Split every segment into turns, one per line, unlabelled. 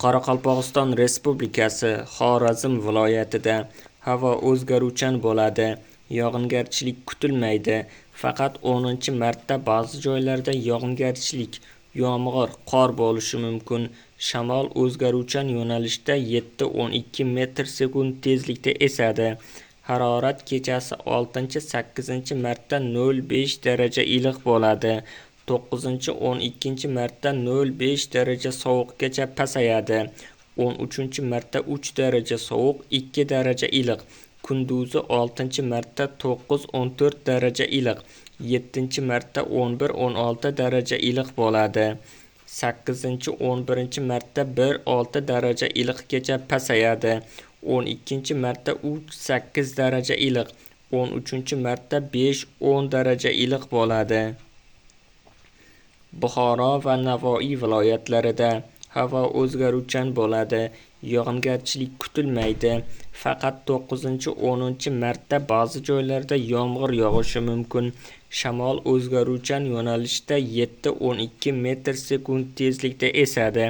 Qoraqalpog'iston Respublikasi Xorazm viloyatida havo o'zgaruvchan bo'ladi. Yog'ingarchilik kutilmaydi. Faqat 10-marta ba'zi joylarda yog'ingarchilik, yomg'ir, qor bo'lishi mumkin. Shamol o'zgaruvchan yo'nalishda 7-12 metr/sekund tezlikda esadi. Harorat kechasi 6-8 marta 0,5 daraja iliq bo'ladi. 9-12 marta 0,5 daraja sovuqgacha pasayadi. 13-marta 3 daraja sovuq, 2 daraja iliq. Kunduzi 6-marta 9-14 daraja iliq. 7-marta 11-16 daraja iliq bo'ladi. 8-11 marta 1-6 daraja iliqgacha pasayadi. 12-marta 3-8 daraja iliq. 13-marta 5-10 daraja iliq bo'ladi. Buxoro va Navoiy viloyatlarida havo o'zgaruvchan bo'ladi. Yog'ingarchilik kutilmaydi. Faqat 9-10 marta ba'zi joylarda yomg'ir yog'ishi mumkin. Shamol o'zgaruvchan yo'nalishda 7-12 metr/sekund tezlikda esadi.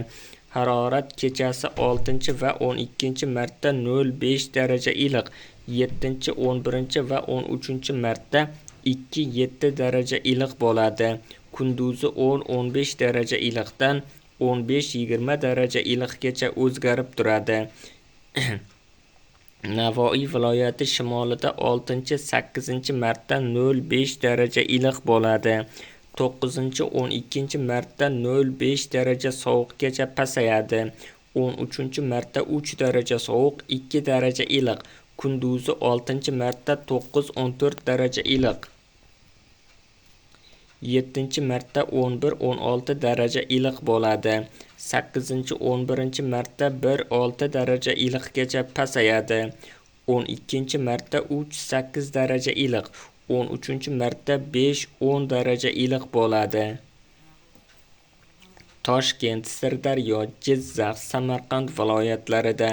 Harorat kechasi 6 va 12 marta 0,5 daraja iliq. 7, 11 va 13 marta 2-7 daraja iliq bo'ladi. Kunduzi 10-15 daraja iliqdan 15-20 daraja iliqgacha o'zgarib turadi. Navoiy viloyati shimolida 6-8 marta 0,5 daraja iliq bo'ladi. 9-12 marta 0,5 daraja sovuqgacha pasayadi. 13-marta 3 daraja sovuq, 2 daraja iliq. Kunduzi 6-marta 9-14 daraja iliq. 7-marta 11-16 daraja iliq bo'ladi. 8-11 marta 1-6 daraja iliqgacha pasayadi. 12-marta 3-8 daraja iliq. 13-marta 5-10 daraja iliq bo'ladi. Toshkent, Sirdaryo, Jizzax, Samarqand viloyatlarida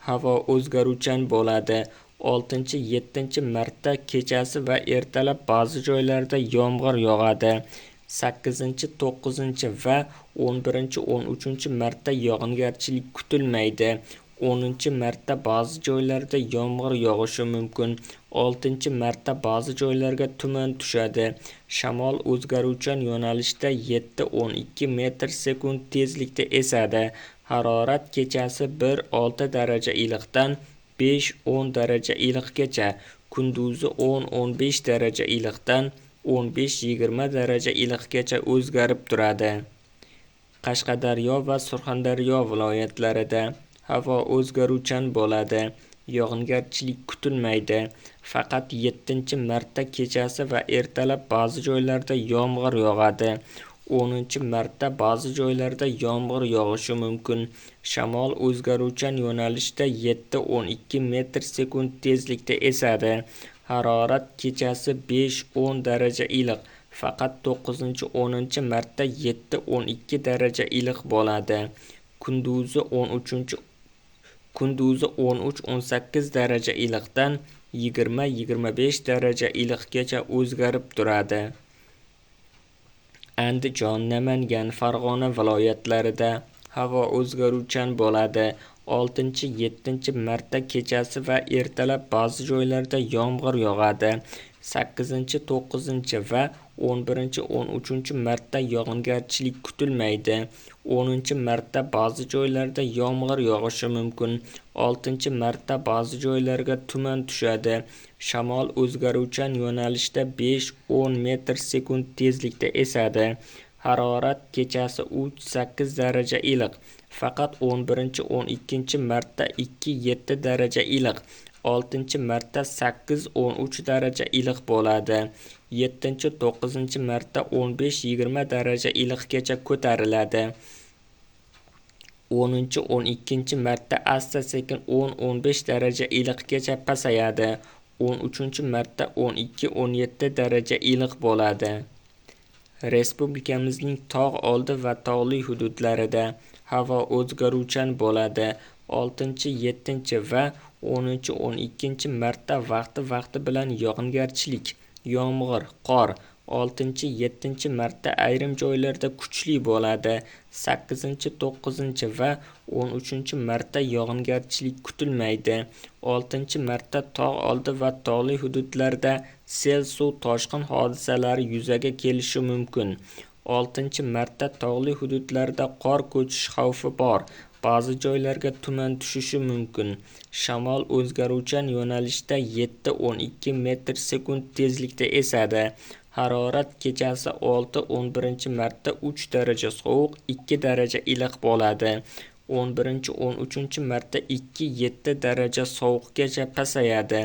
havo o'zgaruvchan bo'ladi. 6-7 marta kechasi va ertalab ba'zi joylarda yomg'ir yog'adi. 8-9 va 11-13 marta yog'ingarchilik kutilmaydi. 10-marta ba'zi joylarda yomg'ir yog'ishi mumkin. 6-marta ba'zi joylarga tuman tushadi. Shamol o'zgaruvchan yo'nalishda 7-12 metr/sekund tezlikda esadi. Harorat kechasi 1-6 daraja iliqdan 5-10 daraja iliqgacha, kunduzi 10-15 daraja iliqdan 15-20 daraja iliqgacha o'zgarib turadi. Qashqadaryo va Surxondaryo viloyatlarida havo o'zgaruvchan bo'ladi. Yog'ingarchilik kutilmaydi. Faqat 7-marta kechasi va ertalab ba'zi joylarda yomg'ir yog'adi. 10-marta ba'zi joylarda yomg'ir yog'ishi mumkin. Shamol o'zgaruvchan yo'nalishda 7-12 metr/sekund tezlikda esadi. Harorat kechasi 5-10 daraja iliq. Faqat 9-10 marta 7-12 daraja iliq bo'ladi. Kunduzi 13-18 daraja iliqdan 20-25 daraja iliqgacha o'zgarib turadi. Andijon, Namangan, Farg'ona viloyatlarida havo o'zgaruvchan bo'ladi. 6-7 marta kechasi va ertalab ba'zi joylarda yomg'ir yog'adi. 8-9 va 11-13 marta yog'ingarchilik kutilmaydi. 10-marta ba'zi joylarda yomg'ir yog'ishi mumkin. 6-marta ba'zi joylarga tuman tushadi. Shamol o'zgaruvchan yo'nalishda 5-10 metr/sekund tezlikda esadi. Harorat kechasi 3-8 daraja iliq. Faqat 11-12 marta 2-7 daraja iliq. 6-marta 8-13 daraja iliq bo'ladi. 7-9 marta 15-20 daraja iliqgacha ko'tariladi. 10-12 marta asta-sekin 10-15 daraja iliqgacha pasayadi. 13-marta 12-17 daraja iliq bo'ladi. Respublikamizning tog' oldi va tog'li hududlarida havo o'zgaruvchan bo'ladi. 6-7 va 10-12 marta vaqti bilan yog'ingarchilik, yomg'ir, qor. 6-7 marta ayrim joylarda kuchli bo'ladi. 8-9 va 13 marta yog'ingarchilik kutilmaydi. 6-marta tog' oldi va tog'li hududlarda sel, suv toshqin hodisalari yuzaga kelishi mumkin. 6-marta tog'li hududlarda qor ko'chish xavfi bor. Ba'zi joylarga tuman tushishi mumkin. Shamol o'zgaruvchan yo'nalishda 7-12 metr/sekund tezlikda esadi. Harorat kechasi 6-11 marta 3 daraja sovuq, 2 daraja iliq bo'ladi. 11-13 marta 2-7 daraja sovuqgacha pasayadi.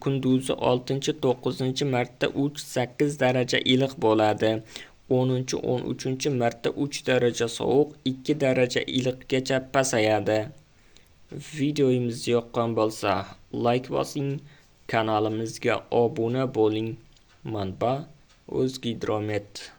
Kunduzi 6-9 marta 3-8 daraja iliq bo'ladi. 10-13 marta 3 daraja sovuq, 2 daraja iliqgacha pasayadi. Videomiz yoqqan bo'lsa, like bosing, kanalimizga obuna bo'ling. Manba: O'zgidromet.